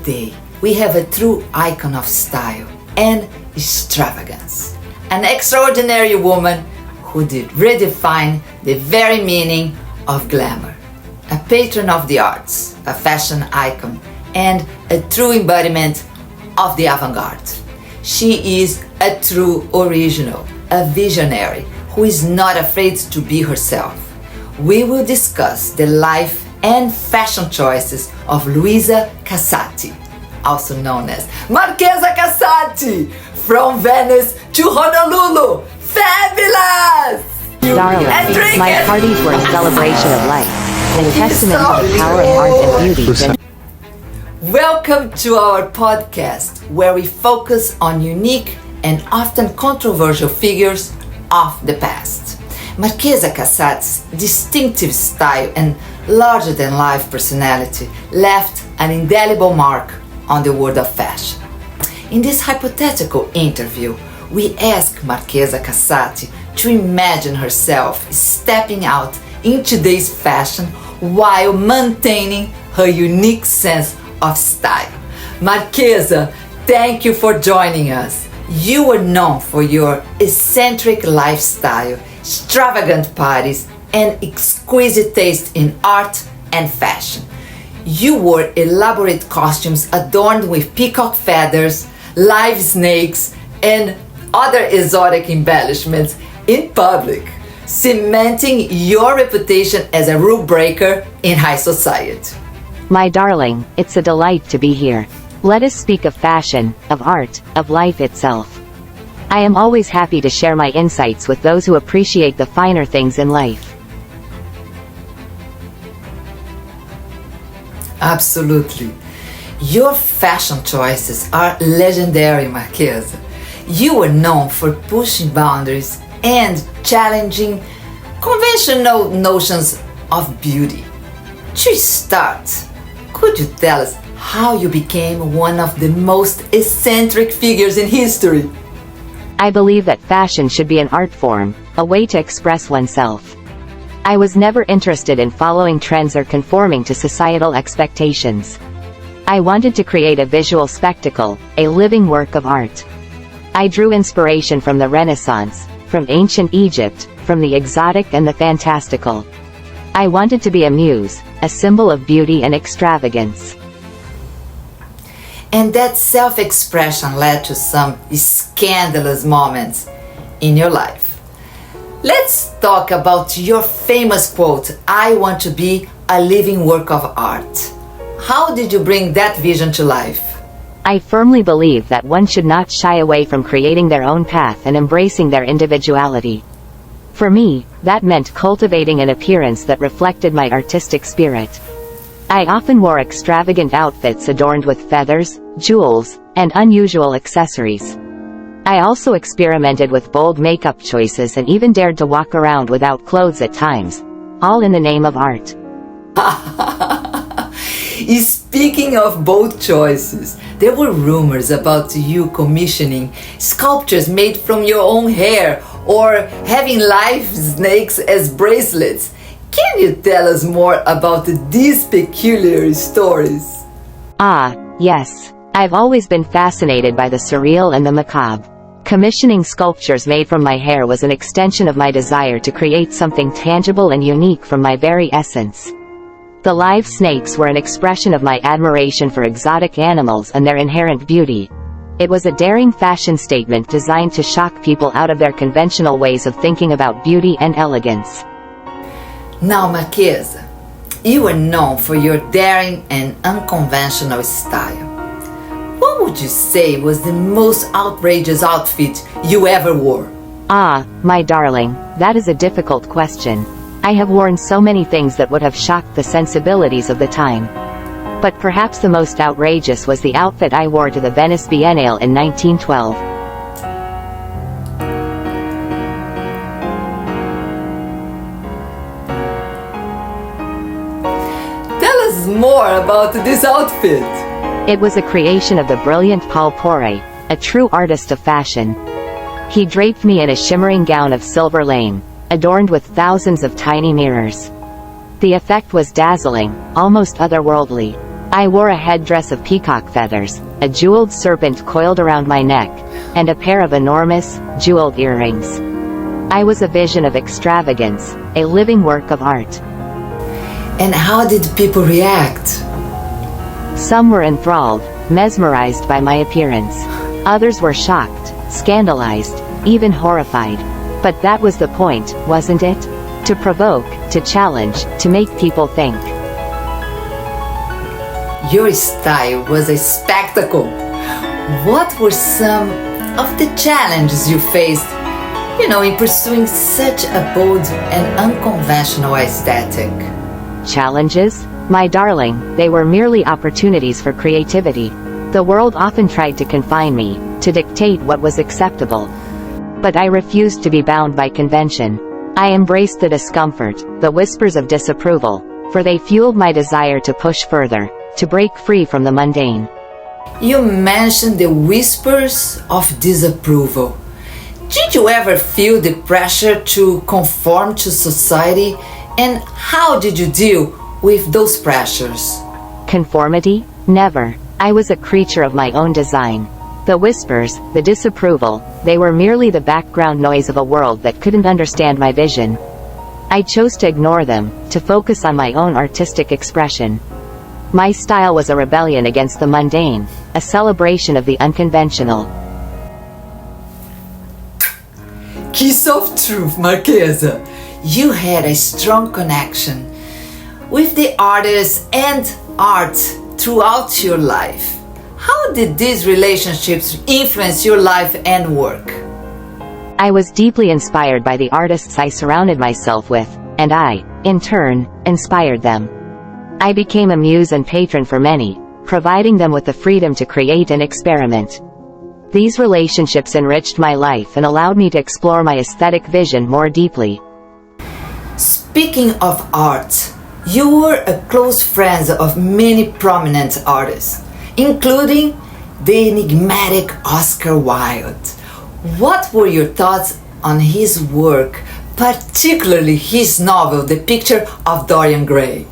Today, we have a true icon of style and extravagance. An extraordinary woman who did redefine the very meaning of glamour. A patron of the arts, a fashion icon, and a true embodiment of the avant-garde. She is a true original, a visionary who is not afraid to be herself. We will discuss the life and fashion choices of Luisa Casati, also known as Marchesa Casati, from Venice to Honolulu. Fabulous! Darling, my parties were a celebration of life, a testament to the power of art and beauty. Welcome to our podcast, where we focus on unique and often controversial figures of the past. Marchesa Casati's distinctive style and larger-than-life personality left an indelible mark on the world of fashion. In this hypothetical interview, we ask Marchesa Casati to imagine herself stepping out in today's fashion while maintaining her unique sense of style. Marchesa, thank you for joining us. You are known for your eccentric lifestyle, extravagant parties, and exquisite taste in art and fashion. You wore elaborate costumes adorned with peacock feathers, live snakes, and other exotic embellishments in public, cementing your reputation as a rule breaker in high society. My darling, it's a delight to be here. Let us speak of fashion, of art, of life itself. I am always happy to share my insights with those who appreciate the finer things in life. Absolutely. Your fashion choices are legendary, Marchesa. You are known for pushing boundaries and challenging conventional notions of beauty. To start, could you tell us how you became one of the most eccentric figures in history? I believe that fashion should be an art form, a way to express oneself. I was never interested in following trends or conforming to societal expectations. I wanted to create a visual spectacle, a living work of art. I drew inspiration from the Renaissance, from ancient Egypt, from the exotic and the fantastical. I wanted to be a muse, a symbol of beauty and extravagance. And that self-expression led to some scandalous moments in your life. Let's talk about your famous quote, "I want to be a living work of art." How did you bring that vision to life? I firmly believe that one should not shy away from creating their own path and embracing their individuality. For me, that meant cultivating an appearance that reflected my artistic spirit. I often wore extravagant outfits adorned with feathers, jewels, and unusual accessories. I also experimented with bold makeup choices and even dared to walk around without clothes at times, all in the name of art. Speaking of bold choices, there were rumors about you commissioning sculptures made from your own hair or having live snakes as bracelets. Can you tell us more about these peculiar stories? Ah, yes. I've always been fascinated by the surreal and the macabre. Commissioning sculptures made from my hair was an extension of my desire to create something tangible and unique from my very essence. The live snakes were an expression of my admiration for exotic animals and their inherent beauty. It was a daring fashion statement designed to shock people out of their conventional ways of thinking about beauty and elegance. Now, Marchesa, you are known for your daring and unconventional style. What would you say was the most outrageous outfit you ever wore? Ah, my darling, that is a difficult question. I have worn so many things that would have shocked the sensibilities of the time. But perhaps the most outrageous was the outfit I wore to the Venice Biennale in 1912. Tell us more about this outfit. It was a creation of the brilliant Paul Poiret, a true artist of fashion. He draped me in a shimmering gown of silver lame, adorned with thousands of tiny mirrors. The effect was dazzling, almost otherworldly. I wore a headdress of peacock feathers, a jeweled serpent coiled around my neck, and a pair of enormous, jeweled earrings. I was a vision of extravagance, a living work of art. And how did people react? Some were enthralled, mesmerized by my appearance. Others were shocked, scandalized, even horrified. But that was the point, wasn't it? To provoke, to challenge, to make people think. Your style was a spectacle. What were some of the challenges you faced, in pursuing such a bold and unconventional aesthetic? Challenges? My darling, they were merely opportunities for creativity. The world often tried to confine me, to dictate what was acceptable. But I refused to be bound by convention. I embraced the discomfort, the whispers of disapproval, for they fueled my desire to push further, to break free from the mundane. You mentioned the whispers of disapproval. Did you ever feel the pressure to conform to society, and how did you deal with those pressures? Conformity? Never. I was a creature of my own design. The whispers, the disapproval, they were merely the background noise of a world that couldn't understand my vision. I chose to ignore them, to focus on my own artistic expression. My style was a rebellion against the mundane, a celebration of the unconventional. Kiss of truth, Marchesa. You had a strong connection with the artists and art throughout your life. How did these relationships influence your life and work? I was deeply inspired by the artists I surrounded myself with, and I, in turn, inspired them. I became a muse and patron for many, providing them with the freedom to create and experiment. These relationships enriched my life and allowed me to explore my aesthetic vision more deeply. Speaking of art, you were a close friend of many prominent artists, including the enigmatic Oscar Wilde. What were your thoughts on his work, particularly his novel, The Picture of Dorian Gray?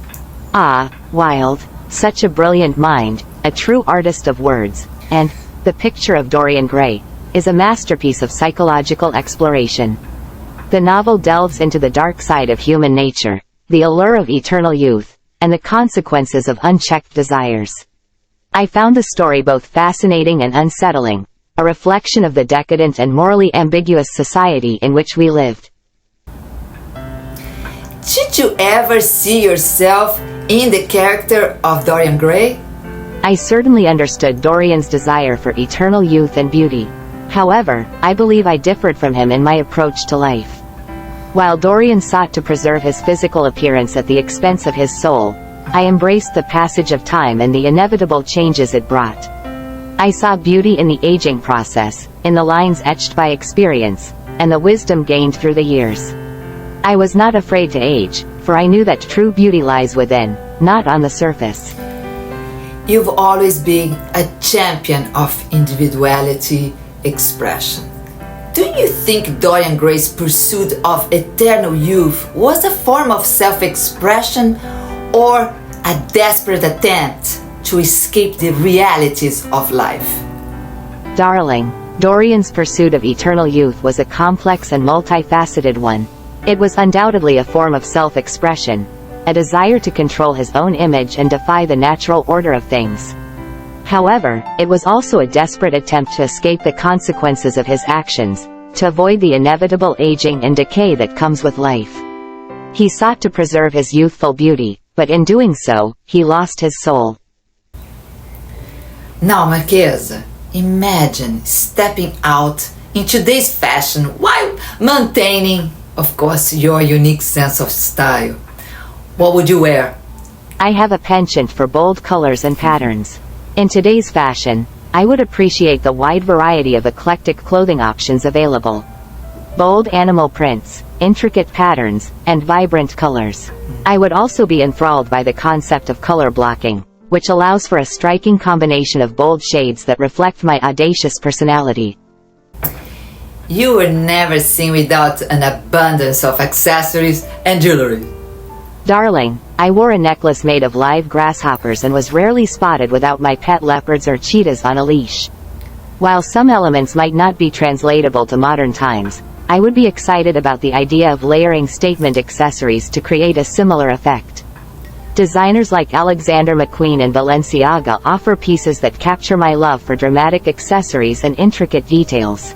Ah, Wilde, such a brilliant mind, a true artist of words, and The Picture of Dorian Gray is a masterpiece of psychological exploration. The novel delves into the dark side of human nature, the allure of eternal youth, and the consequences of unchecked desires. I found the story both fascinating and unsettling, a reflection of the decadent and morally ambiguous society in which we lived. Did you ever see yourself in the character of Dorian Gray? I certainly understood Dorian's desire for eternal youth and beauty. However, I believe I differed from him in my approach to life. While Dorian sought to preserve his physical appearance at the expense of his soul, I embraced the passage of time and the inevitable changes it brought. I saw beauty in the aging process, in the lines etched by experience, and the wisdom gained through the years. I was not afraid to age, for I knew that true beauty lies within, not on the surface. You've always been a champion of individuality expression. Do you think Dorian Gray's pursuit of eternal youth was a form of self-expression or a desperate attempt to escape the realities of life? Darling, Dorian's pursuit of eternal youth was a complex and multifaceted one. It was undoubtedly a form of self-expression, a desire to control his own image and defy the natural order of things. However, it was also a desperate attempt to escape the consequences of his actions, to avoid the inevitable aging and decay that comes with life. He sought to preserve his youthful beauty, but in doing so, he lost his soul. Now, Marchesa, imagine stepping out in today's fashion while maintaining, of course, your unique sense of style. What would you wear? I have a penchant for bold colors and patterns. In today's fashion, I would appreciate the wide variety of eclectic clothing options available. Bold animal prints, intricate patterns, and vibrant colors. I would also be enthralled by the concept of color blocking, which allows for a striking combination of bold shades that reflect my audacious personality. You were never seen without an abundance of accessories and jewelry. Darling, I wore a necklace made of live grasshoppers and was rarely spotted without my pet leopards or cheetahs on a leash. While some elements might not be translatable to modern times, I would be excited about the idea of layering statement accessories to create a similar effect. Designers like Alexander McQueen and Balenciaga offer pieces that capture my love for dramatic accessories and intricate details.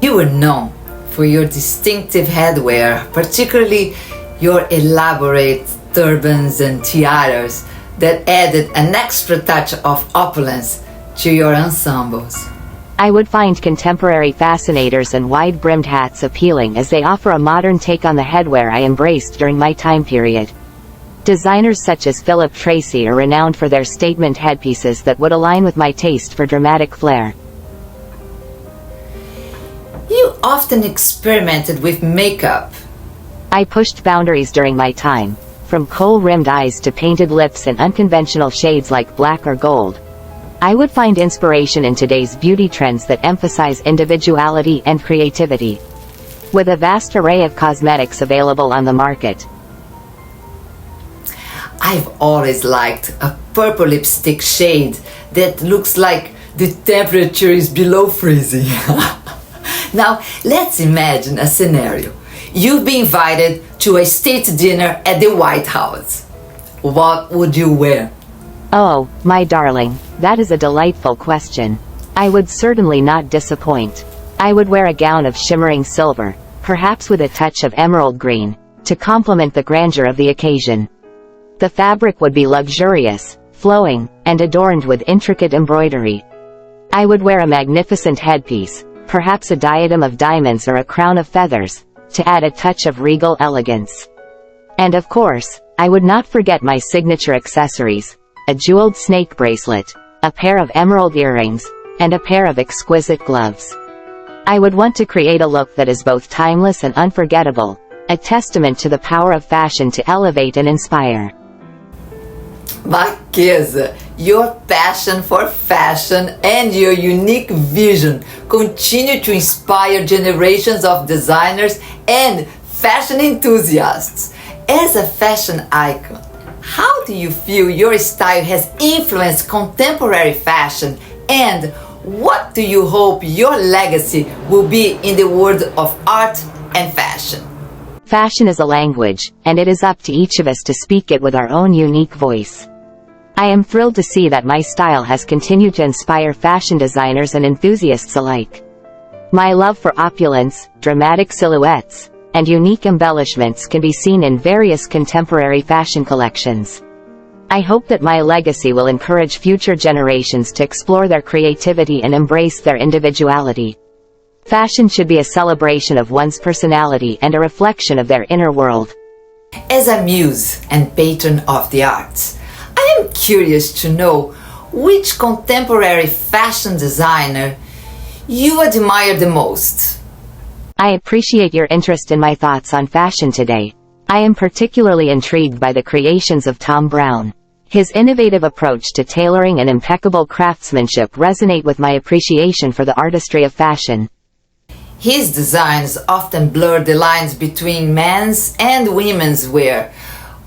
You are known for your distinctive headwear, particularly your elaborate turbans and tiaras that added an extra touch of opulence to your ensembles. I would find contemporary fascinators and wide-brimmed hats appealing as they offer a modern take on the headwear I embraced during my time period. Designers such as Philip Tracy are renowned for their statement headpieces that would align with my taste for dramatic flair. You often experimented with makeup. I pushed boundaries during my time, from kohl-rimmed eyes to painted lips in unconventional shades like black or gold. I would find inspiration in today's beauty trends that emphasize individuality and creativity. With a vast array of cosmetics available on the market, I've always liked a purple lipstick shade that looks like the temperature is below freezing. Now, let's imagine a scenario. You've been invited to a state dinner at the White House. What would you wear? oh, my darling, that is a delightful question. I would certainly not disappoint. I would wear a gown of shimmering silver, perhaps with a touch of emerald green, to complement the grandeur of the occasion. The fabric would be luxurious, flowing, and adorned with intricate embroidery. I would wear a magnificent headpiece, perhaps a diadem of diamonds or a crown of feathers, to add a touch of regal elegance. And of course, I would not forget my signature accessories, a jeweled snake bracelet, a pair of emerald earrings, and a pair of exquisite gloves. I would want to create a look that is both timeless and unforgettable, a testament to the power of fashion to elevate and inspire. Marchesa, your passion for fashion and your unique vision continue to inspire generations of designers and fashion enthusiasts. As a fashion icon, how do you feel your style has influenced contemporary fashion, and what do you hope your legacy will be in the world of art and fashion? Fashion is a language, and it is up to each of us to speak it with our own unique voice. I am thrilled to see that my style has continued to inspire fashion designers and enthusiasts alike. My love for opulence, dramatic silhouettes, and unique embellishments can be seen in various contemporary fashion collections. I hope that my legacy will encourage future generations to explore their creativity and embrace their individuality. Fashion should be a celebration of one's personality and a reflection of their inner world. As a muse and patron of the arts, I am curious to know which contemporary fashion designer you admire the most. I appreciate your interest in my thoughts on fashion today. I am particularly intrigued by the creations of Thom Browne. His innovative approach to tailoring and impeccable craftsmanship resonate with my appreciation for the artistry of fashion. His designs often blur the lines between men's and women's wear,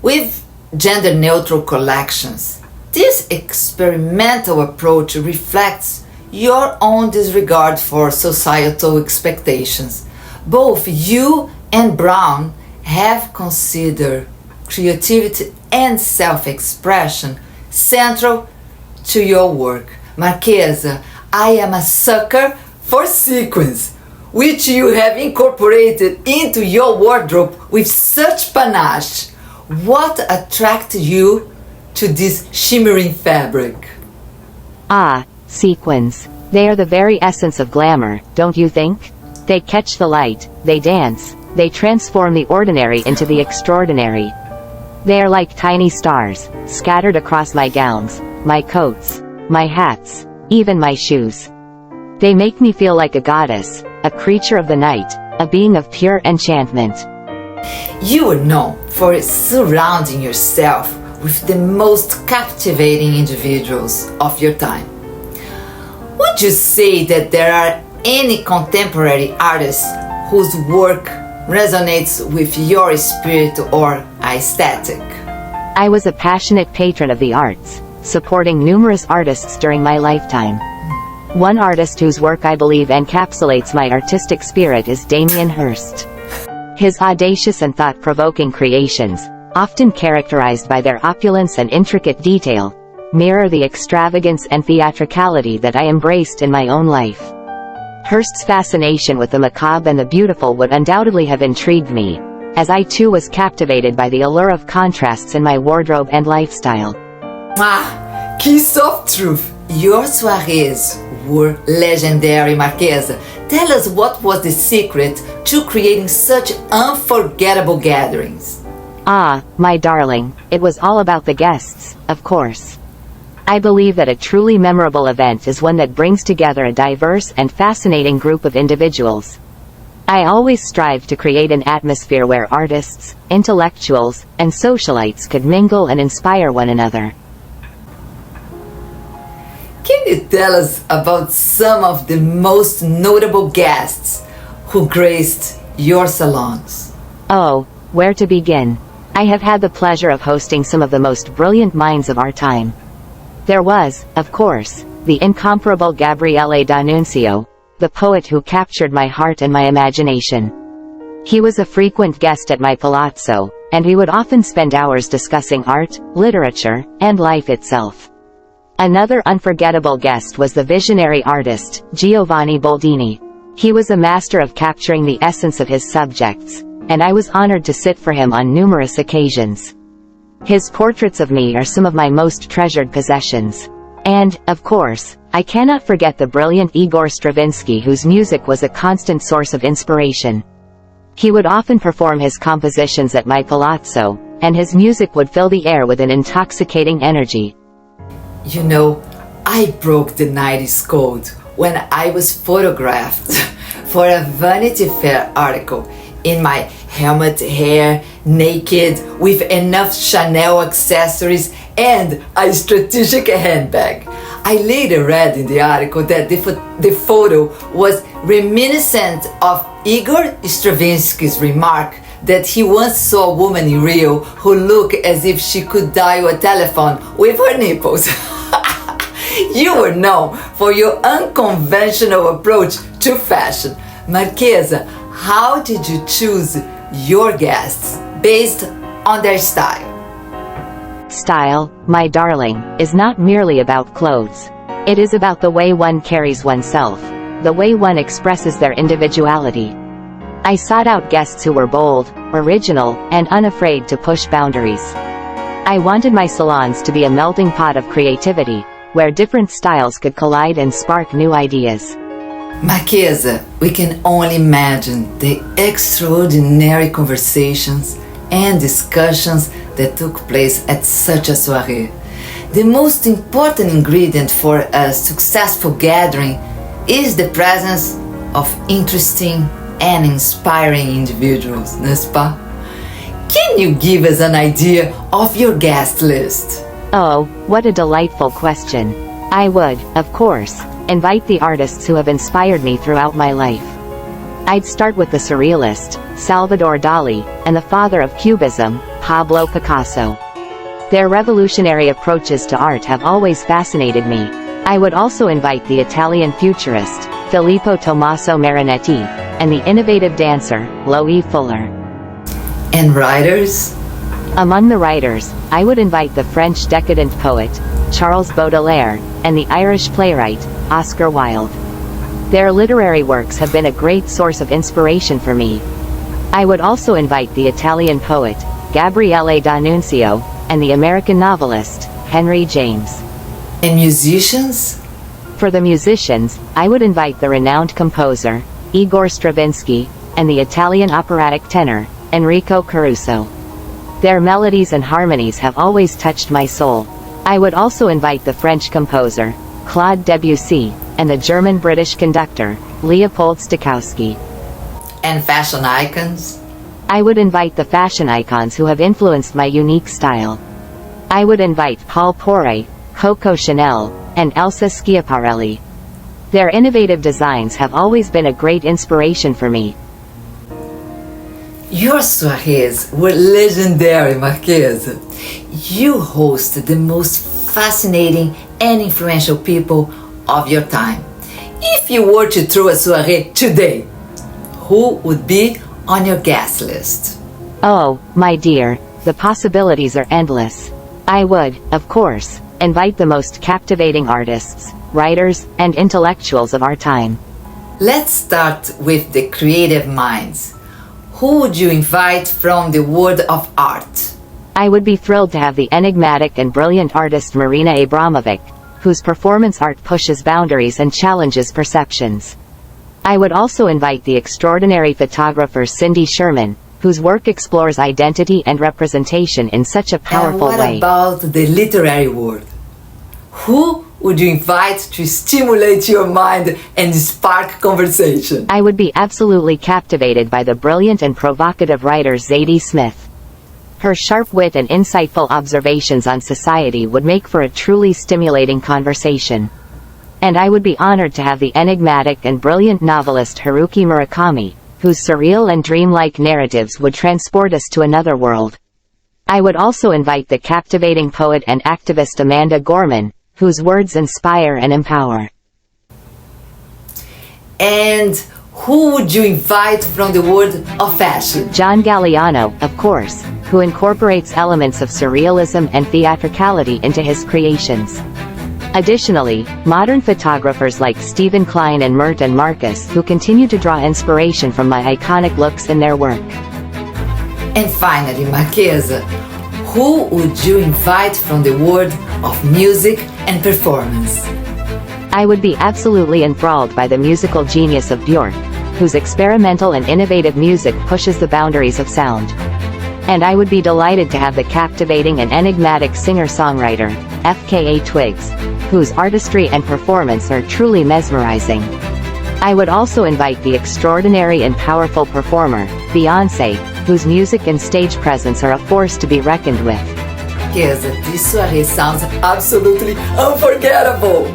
with gender-neutral collections. This experimental approach reflects your own disregard for societal expectations. Both you and Browne have considered creativity and self-expression central to your work. Marchesa, I am a sucker for sequins, which you have incorporated into your wardrobe with such panache. What attracted you to this shimmering fabric? Ah, sequins. They are the very essence of glamour, don't you think? They catch the light, they dance, they transform the ordinary into the extraordinary. They are like tiny stars, scattered across my gowns, my coats, my hats, even my shoes. They make me feel like a goddess, a creature of the night, a being of pure enchantment. You are known for surrounding yourself with the most captivating individuals of your time. Would you say that there are any contemporary artists whose work resonates with your spirit or aesthetic? I was a passionate patron of the arts, supporting numerous artists during my lifetime. One artist whose work I believe encapsulates my artistic spirit is Damien Hirst. His audacious and thought-provoking creations, often characterized by their opulence and intricate detail, mirror the extravagance and theatricality that I embraced in my own life. Hirst's fascination with the macabre and the beautiful would undoubtedly have intrigued me, as I too was captivated by the allure of contrasts in my wardrobe and lifestyle. Ah, kiss of truth! Your soirées were legendary, Marchesa. Tell us what was the secret to creating such unforgettable gatherings. Ah, my darling, it was all about the guests, of course. I believe that a truly memorable event is one that brings together a diverse and fascinating group of individuals. I always strive to create an atmosphere where artists, intellectuals, and socialites could mingle and inspire one another. Can you tell us about some of the most notable guests who graced your salons? Oh, where to begin? I have had the pleasure of hosting some of the most brilliant minds of our time. There was, of course, the incomparable Gabriele D'Annunzio, the poet who captured my heart and my imagination. He was a frequent guest at my palazzo, and we would often spend hours discussing art, literature, and life itself. Another unforgettable guest was the visionary artist, Giovanni Boldini. He was a master of capturing the essence of his subjects, and I was honored to sit for him on numerous occasions. His portraits of me are some of my most treasured possessions. And, of course, I cannot forget the brilliant Igor Stravinsky, whose music was a constant source of inspiration. He would often perform his compositions at my palazzo, and his music would fill the air with an intoxicating energy. You know, I broke the 90s code when I was photographed for a Vanity Fair article in my helmet hair, naked, with enough Chanel accessories and a strategic handbag. I later read in the article that the photo was reminiscent of Igor Stravinsky's remark that he once saw a woman in Rio who looked as if she could dial a telephone with her nipples. You were known for your unconventional approach to fashion. Marchesa, how did you choose your guests based on their style? Style, my darling, is not merely about clothes. It is about the way one carries oneself, the way one expresses their individuality. I sought out guests who were bold, original, and unafraid to push boundaries. I wanted my salons to be a melting pot of creativity, where different styles could collide and spark new ideas. Marchesa, we can only imagine the extraordinary conversations and discussions that took place at such a soirée. The most important ingredient for a successful gathering is the presence of interesting and inspiring individuals, n'est-ce pas? Can you give us an idea of your guest list? Oh, what a delightful question. I would, of course, invite the artists who have inspired me throughout my life. I'd start with the surrealist, Salvador Dali, and the father of Cubism, Pablo Picasso. Their revolutionary approaches to art have always fascinated me. I would also invite the Italian futurist, Filippo Tommaso Marinetti, and the innovative dancer, Loie Fuller. And writers? Among the writers, I would invite the French decadent poet, Charles Baudelaire, and the Irish playwright, Oscar Wilde. Their literary works have been a great source of inspiration for me. I would also invite the Italian poet, Gabriele D'Annunzio, and the American novelist, Henry James. And musicians? For the musicians, I would invite the renowned composer, Igor Stravinsky, and the Italian operatic tenor, Enrico Caruso. Their melodies and harmonies have always touched my soul. I would also invite the French composer, Claude Debussy, and the German-British conductor, Leopold Stokowski. And fashion icons? I would invite the fashion icons who have influenced my unique style. I would invite Paul Poiret, Coco Chanel, and Elsa Schiaparelli. Their innovative designs have always been a great inspiration for me. Your soirees were legendary, Marchesa. You hosted the most fascinating and influential people of your time. If you were to throw a soiree today, who would be on your guest list? Oh, my dear, the possibilities are endless. I would, of course, invite the most captivating artists, writers, and intellectuals of our time. Let's start with the creative minds. Who would you invite from the world of art? I would be thrilled to have the enigmatic and brilliant artist Marina Abramovic, whose performance art pushes boundaries and challenges perceptions. I would also invite the extraordinary photographer Cindy Sherman, whose work explores identity and representation in such a powerful way. And what about the literary world? Who would you invite to stimulate your mind and spark conversation? I would be absolutely captivated by the brilliant and provocative writer Zadie Smith. Her sharp wit and insightful observations on society would make for a truly stimulating conversation. And I would be honored to have the enigmatic and brilliant novelist Haruki Murakami, whose surreal and dreamlike narratives would transport us to another world. I would also invite the captivating poet and activist Amanda Gorman, whose words inspire and empower. And who would you invite from the world of fashion? John Galliano, of course, who incorporates elements of surrealism and theatricality into his creations. Additionally, modern photographers like Stephen Klein and Merton Marcus who continue to draw inspiration from my iconic looks in their work. And finally, Marchesa, who would you invite from the world of music and performance? I would be absolutely enthralled by the musical genius of Björk, whose experimental and innovative music pushes the boundaries of sound. And I would be delighted to have the captivating and enigmatic singer-songwriter, FKA Twigs, whose artistry and performance are truly mesmerizing. I would also invite the extraordinary and powerful performer, Beyoncé, whose music and stage presence are a force to be reckoned with. Marchesa, this soiree sounds absolutely unforgettable!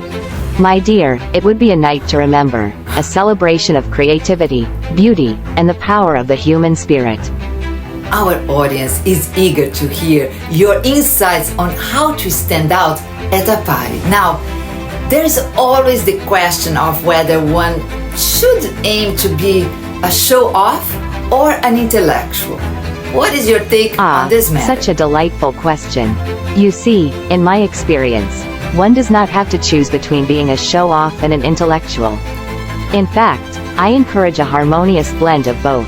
My dear, it would be a night to remember, a celebration of creativity, beauty, and the power of the human spirit. Our audience is eager to hear your insights on how to stand out at a party. Now, there's always the question of whether one should aim to be a show-off or an intellectual. What is your take on this matter? Such a delightful question. You see, in my experience, one does not have to choose between being a show-off and an intellectual. In fact, I encourage a harmonious blend of both.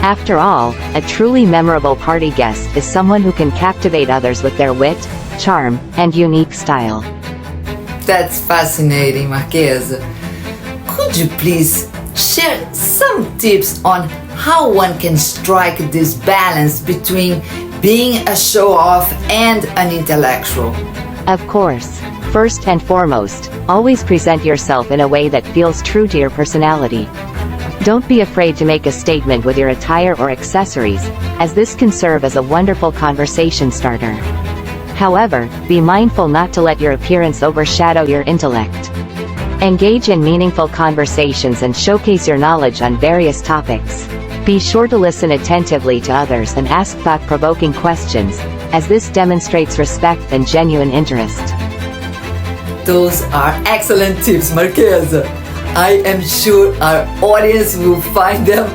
After all, a truly memorable party guest is someone who can captivate others with their wit, charm, and unique style. That's fascinating, Marchesa. Could you please share some tips on how one can strike this balance between being a show-off and an intellectual? Of course. First and foremost, always present yourself in a way that feels true to your personality. Don't be afraid to make a statement with your attire or accessories, as this can serve as a wonderful conversation starter. However, be mindful not to let your appearance overshadow your intellect. Engage in meaningful conversations and showcase your knowledge on various topics. Be sure to listen attentively to others and ask thought-provoking questions, as this demonstrates respect and genuine interest. Those are excellent tips, Marchesa. I am sure our audience will find them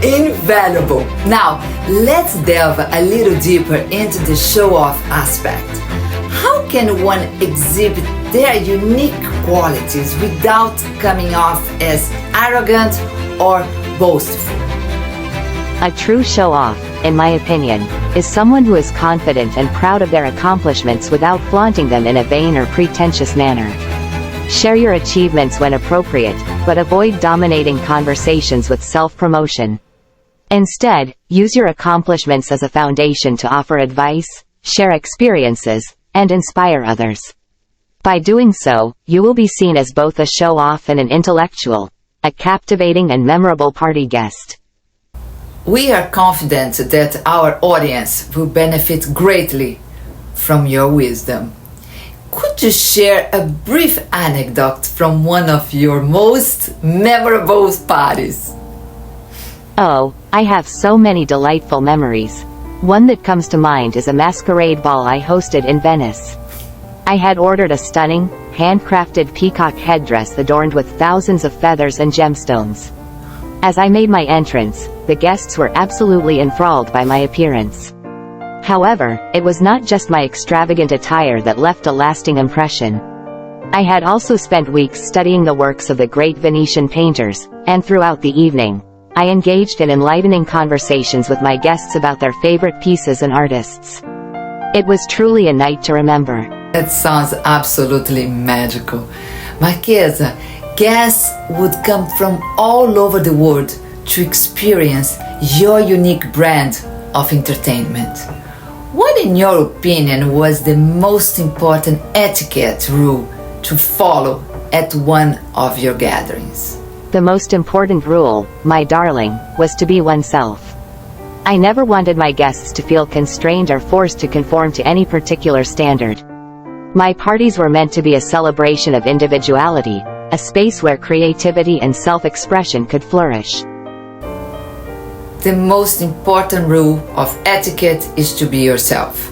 invaluable. Now, let's delve a little deeper into the show-off aspect. How can one exhibit their unique qualities without coming off as arrogant or boastful? A true show-off, in my opinion, is someone who is confident and proud of their accomplishments without flaunting them in a vain or pretentious manner. Share your achievements when appropriate, but avoid dominating conversations with self-promotion. Instead, use your accomplishments as a foundation to offer advice, share experiences, and inspire others. By doing so, you will be seen as both a show-off and an intellectual, a captivating and memorable party guest. We are confident that our audience will benefit greatly from your wisdom. Could you share a brief anecdote from one of your most memorable parties? Oh, I have so many delightful memories. One that comes to mind is a masquerade ball I hosted in Venice. I had ordered a stunning, handcrafted peacock headdress adorned with thousands of feathers and gemstones. As I made my entrance, the guests were absolutely enthralled by my appearance. However, it was not just my extravagant attire that left a lasting impression. I had also spent weeks studying the works of the great Venetian painters, and throughout the evening, I engaged in enlightening conversations with my guests about their favorite pieces and artists. It was truly a night to remember. That sounds absolutely magical. Marchesa, guests would come from all over the world to experience your unique brand of entertainment. What, in your opinion, was the most important etiquette rule to follow at one of your gatherings? The most important rule, my darling, was to be oneself. I never wanted my guests to feel constrained or forced to conform to any particular standard. My parties were meant to be a celebration of individuality, a space where creativity and self-expression could flourish. The most important rule of etiquette is to be yourself,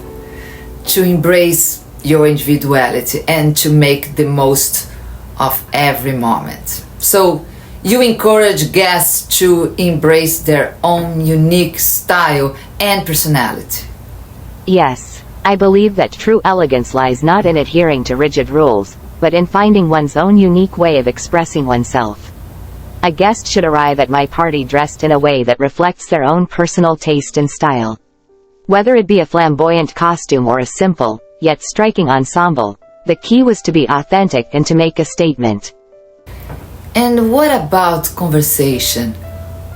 to embrace your individuality and to make the most of every moment. So, you encourage guests to embrace their own unique style and personality. Yes, I believe that true elegance lies not in adhering to rigid rules, but in finding one's own unique way of expressing oneself. A guest should arrive at my party dressed in a way that reflects their own personal taste and style. Whether it be a flamboyant costume or a simple, yet striking ensemble, the key was to be authentic and to make a statement. And what about conversation?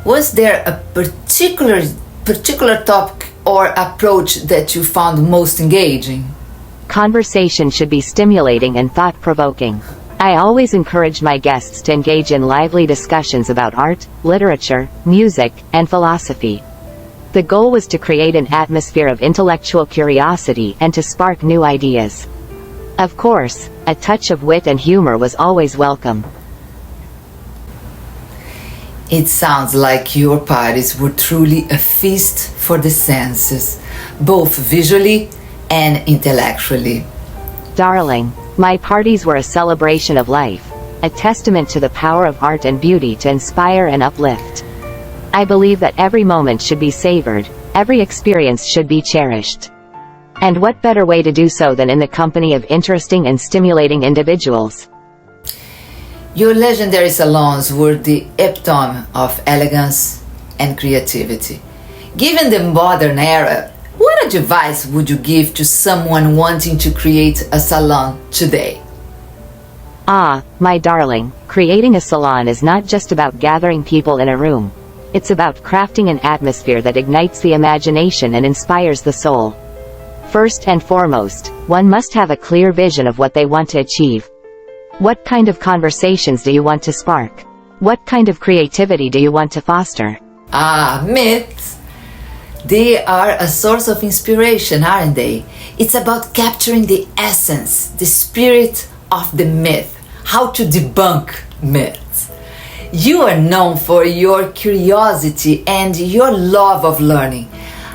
Was there a particular topic or approach that you found most engaging? Conversation should be stimulating and thought-provoking. I always encouraged my guests to engage in lively discussions about art, literature, music, and philosophy. The goal was to create an atmosphere of intellectual curiosity and to spark new ideas. Of course, a touch of wit and humor was always welcome. It sounds like your parties were truly a feast for the senses, both visually and intellectually. Darling, my parties were a celebration of life, a testament to the power of art and beauty to inspire and uplift. I believe that every moment should be savored, every experience should be cherished. And what better way to do so than in the company of interesting and stimulating individuals? Your legendary salons were the epitome of elegance and creativity. Given the modern era, what advice would you give to someone wanting to create a salon today? Ah, my darling, creating a salon is not just about gathering people in a room. It's about crafting an atmosphere that ignites the imagination and inspires the soul. First and foremost, one must have a clear vision of what they want to achieve. What kind of conversations do you want to spark? What kind of creativity do you want to foster? Ah, myths! They are a source of inspiration, aren't they? It's about capturing the essence, the spirit of the myth, how to debunk myths. You are known for your curiosity and your love of learning.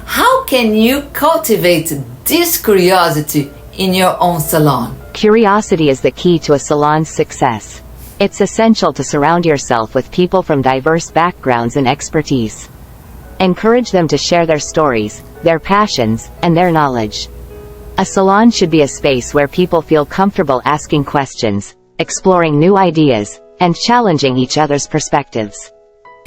How can you cultivate this curiosity in your own salon? Curiosity is the key to a salon's success. It's essential to surround yourself with people from diverse backgrounds and expertise. Encourage them to share their stories, their passions, and their knowledge. A salon should be a space where people feel comfortable asking questions, exploring new ideas, and challenging each other's perspectives.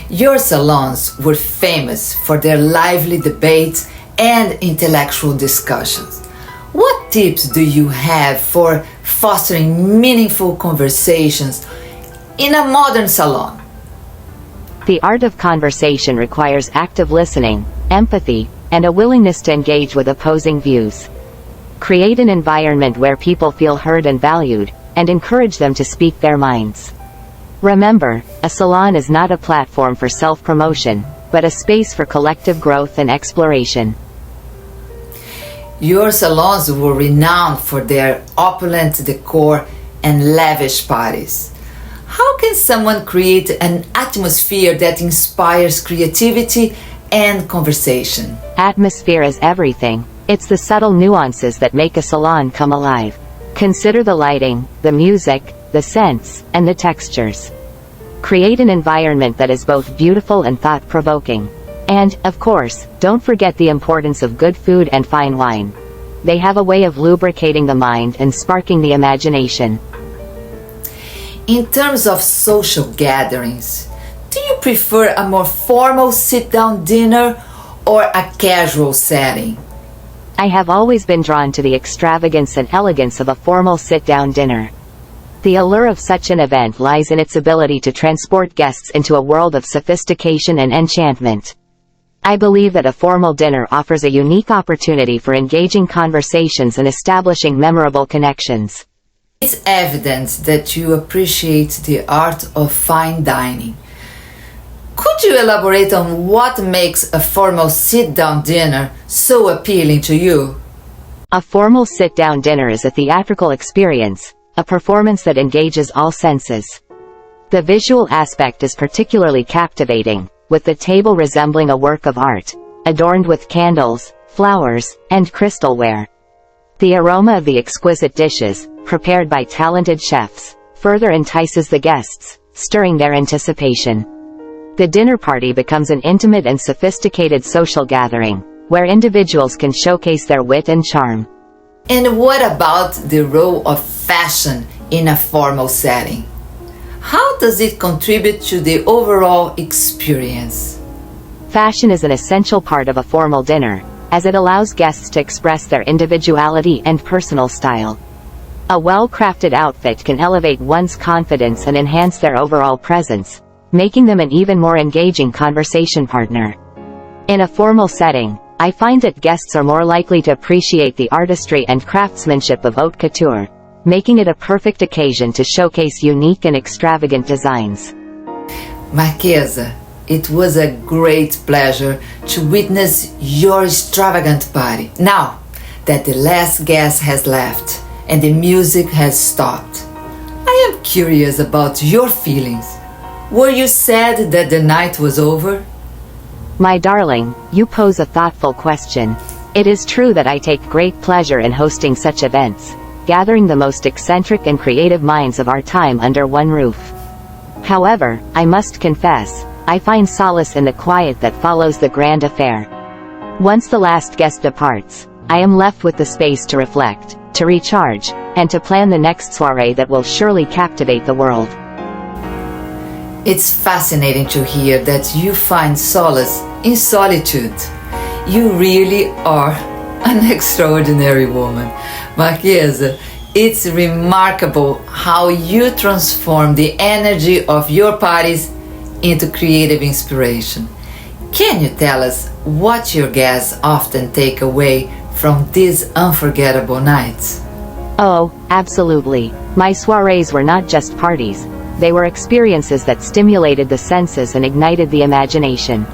Your salons were famous for their lively debates and intellectual discussions. What tips do you have for fostering meaningful conversations in a modern salon? The art of conversation requires active listening, empathy, and a willingness to engage with opposing views. Create an environment where people feel heard and valued, and encourage them to speak their minds. Remember, a salon is not a platform for self-promotion, but a space for collective growth and exploration. Your salons were renowned for their opulent decor and lavish parties. How can someone create an atmosphere that inspires creativity and conversation. Atmosphere is everything. It's the subtle nuances that make a salon come alive. Consider the lighting, the music, the scents, and the textures. Create an environment that is both beautiful and thought-provoking. And, of course, don't forget the importance of good food and fine wine. They have a way of lubricating the mind and sparking the imagination. In terms of social gatherings, do you prefer a more formal sit-down dinner or a casual setting? I have always been drawn to the extravagance and elegance of a formal sit-down dinner. The allure of such an event lies in its ability to transport guests into a world of sophistication and enchantment. I believe that a formal dinner offers a unique opportunity for engaging conversations and establishing memorable connections. It's evident that you appreciate the art of fine dining. Could you elaborate on what makes a formal sit-down dinner so appealing to you? A formal sit-down dinner is a theatrical experience, a performance that engages all senses. The visual aspect is particularly captivating, with the table resembling a work of art, adorned with candles, flowers, and crystalware. The aroma of the exquisite dishes, prepared by talented chefs, further entices the guests, stirring their anticipation. The dinner party becomes an intimate and sophisticated social gathering, where individuals can showcase their wit and charm. And what about the role of fashion in a formal setting? How does it contribute to the overall experience? Fashion is an essential part of a formal dinner, as it allows guests to express their individuality and personal style. A well-crafted outfit can elevate one's confidence and enhance their overall presence, making them an even more engaging conversation partner. In a formal setting, I find that guests are more likely to appreciate the artistry and craftsmanship of haute couture, making it a perfect occasion to showcase unique and extravagant designs. Marchesa, it was a great pleasure to witness your extravagant party. Now that the last guest has left and the music has stopped, I am curious about your feelings. Were you sad that the night was over? My darling, you pose a thoughtful question. It is true that I take great pleasure in hosting such events, gathering the most eccentric and creative minds of our time under one roof. However, I must confess, I find solace in the quiet that follows the grand affair. Once the last guest departs, I am left with the space to reflect, to recharge, and to plan the next soirée that will surely captivate the world. It's fascinating to hear that you find solace in solitude. You really are an extraordinary woman. Marchesa, it's remarkable how you transform the energy of your parties into creative inspiration. Can you tell us what your guests often take away from these unforgettable nights? Oh, absolutely. My soirees were not just parties. They were experiences that stimulated the senses and ignited the imagination.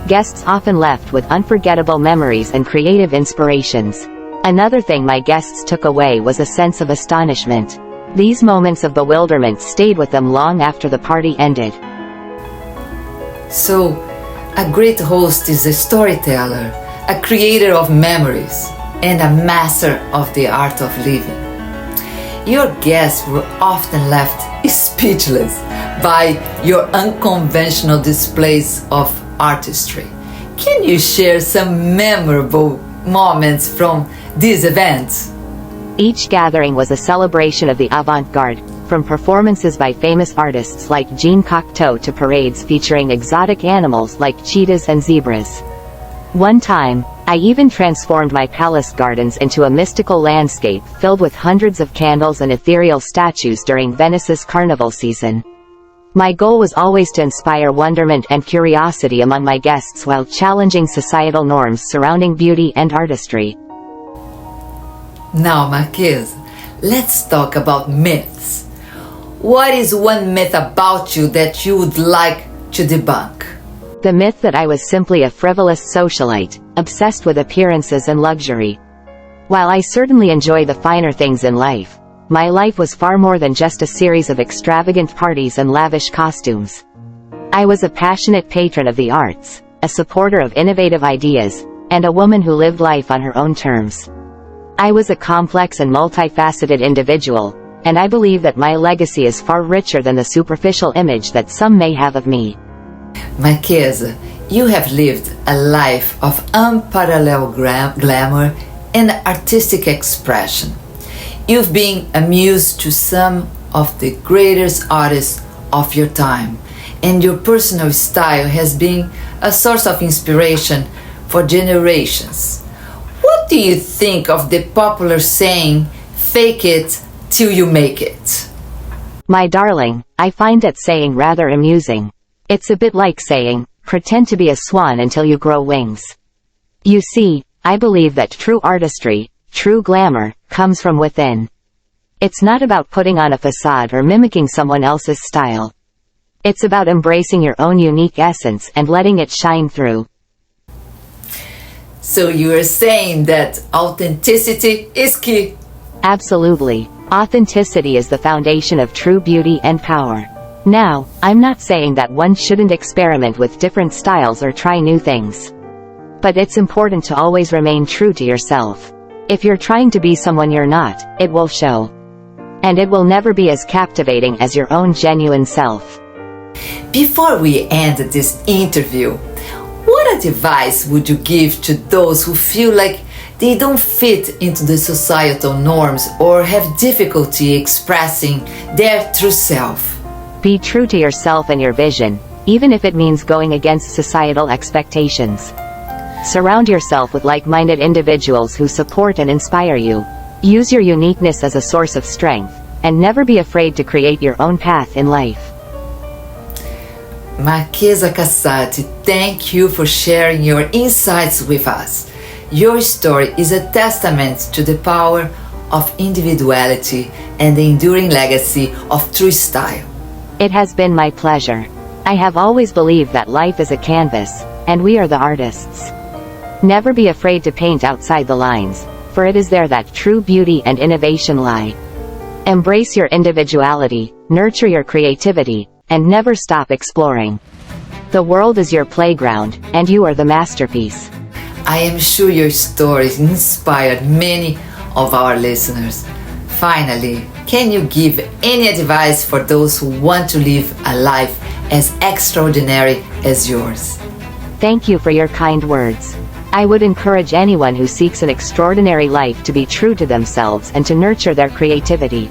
Guests often left with unforgettable memories and creative inspirations. Another thing my guests took away was a sense of astonishment. These moments of bewilderment stayed with them long after the party ended. So, a great host is a storyteller, a creator of memories, and a master of the art of living. Your guests were often left speechless by your unconventional displays of artistry. Can you share some memorable moments from these events? Each gathering was a celebration of the avant-garde, from performances by famous artists like Jean Cocteau to parades featuring exotic animals like cheetahs and zebras. One time, I even transformed my palace gardens into a mystical landscape filled with hundreds of candles and ethereal statues during Venice's carnival season. My goal was always to inspire wonderment and curiosity among my guests while challenging societal norms surrounding beauty and artistry. Now, Marchesa, let's talk about myths. What is one myth about you that you would like to debunk? The myth that I was simply a frivolous socialite, obsessed with appearances and luxury. While I certainly enjoy the finer things in life, my life was far more than just a series of extravagant parties and lavish costumes. I was a passionate patron of the arts, a supporter of innovative ideas, and a woman who lived life on her own terms. I was a complex and multifaceted individual, and I believe that my legacy is far richer than the superficial image that some may have of me. Marchesa, you have lived a life of unparalleled glamour and artistic expression. You've been a muse to some of the greatest artists of your time, and your personal style has been a source of inspiration for generations. What do you think of the popular saying, "Fake it till you make it"? My darling, I find that saying rather amusing. It's a bit like saying, pretend to be a swan until you grow wings. You see, I believe that true artistry, true glamour, comes from within. It's not about putting on a facade or mimicking someone else's style. It's about embracing your own unique essence and letting it shine through. So you are saying that authenticity is key? Absolutely. Authenticity is the foundation of true beauty and power. Now, I'm not saying that one shouldn't experiment with different styles or try new things. But it's important to always remain true to yourself. If you're trying to be someone you're not, it will show. And it will never be as captivating as your own genuine self. Before we end this interview, what advice would you give to those who feel like they don't fit into the societal norms or have difficulty expressing their true self? Be true to yourself and your vision, even if it means going against societal expectations. Surround yourself with like-minded individuals who support and inspire you. Use your uniqueness as a source of strength, and never be afraid to create your own path in life. Marchesa Casati, thank you for sharing your insights with us. Your story is a testament to the power of individuality and the enduring legacy of true style. It has been my pleasure. I have always believed that life is a canvas, and we are the artists. Never be afraid to paint outside the lines, for it is there that true beauty and innovation lie. Embrace your individuality, nurture your creativity, and never stop exploring. The world is your playground, and you are the masterpiece. I am sure your stories inspired many of our listeners. Finally, can you give any advice for those who want to live a life as extraordinary as yours? Thank you for your kind words. I would encourage anyone who seeks an extraordinary life to be true to themselves and to nurture their creativity.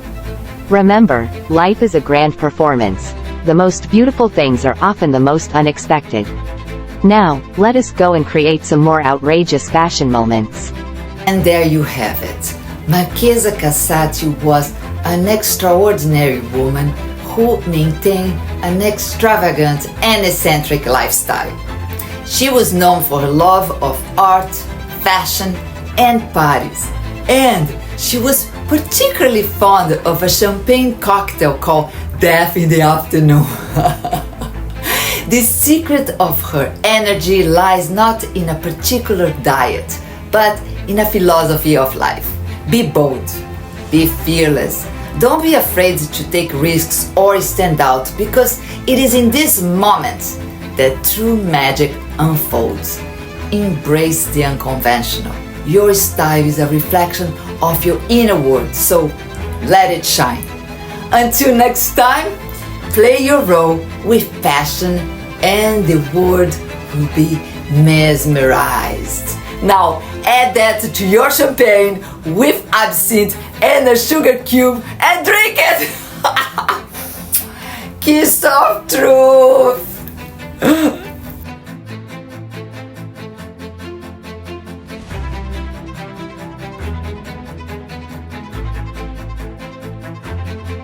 Remember, life is a grand performance. The most beautiful things are often the most unexpected. Now, let us go and create some more outrageous fashion moments. And there you have it. Marchesa Casati was an extraordinary woman who maintained an extravagant and eccentric lifestyle. She was known for her love of art, fashion, and parties. And she was particularly fond of a champagne cocktail called Death in the Afternoon. The secret of her energy lies not in a particular diet, but in a philosophy of life. Be bold, be fearless. Don't be afraid to take risks or stand out, because it is in these moments that true magic unfolds. Embrace the unconventional. Your style is a reflection of your inner world, so let it shine. Until next time, play your role with passion and the world will be mesmerized. Now add that to your champagne with absinthe and a sugar cube and drink it! Kiss of truth!